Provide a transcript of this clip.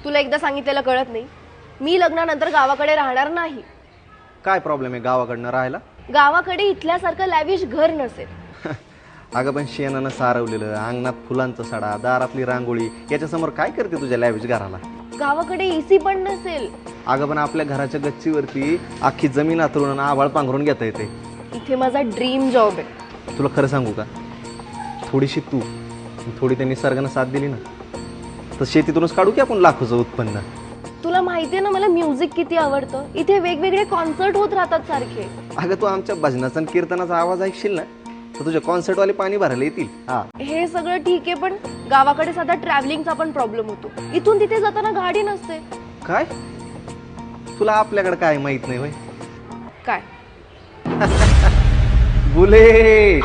तुला एकदा सांगितलेलं कळत नाही? मी लग्नानंतर गावाकडे राहणार नाही. काय प्रॉब्लेम आहे गावाकडनं राहायला? गावाकडे इथल्यासारखं लॅविश घर नसेल. अगं पण शेणानं सारवलेलं, अंगणात फुलांचा सडा, दारातली रांगोळी, याच्यासमोर काय करते तुझ्या लॅविश घराला? गावाकडे एसी पण नसेल. अगं पण आपल्या घराच्या गच्चीवरती अख्खी जमीन आतरून आभाळ पांघरून घेता येते. इथे माझा ड्रीम जॉब आहे. तुला खरं सांगू का, थोडीशी तू थोडी त्यांनी निसर्गानं साथ दिली ना, तर शेतीतूनच काढू की आपण लाखोचं उत्पन्न. तुला माहितीये ना मला म्युझिक किती आवडतं. इथे वेगवेगळे कॉन्सर्ट होत राहतात सारखे. अगं तू आमच्या भजनाचा आणि कीर्तनाचा आवाज ऐकशील ना, तर तुझ्या कॉन्सर्टवाले पाणी भरायला येतील. हा, हे सगळं ठीक आहे, पण गावाकडे साधा ट्रॅव्हलिंगचा पण प्रॉब्लेम होतो. इथून तिथे जाताना गाडी नसते. काय तुला आपल्याकडे काय माहित नाही होय? काय बुलेट.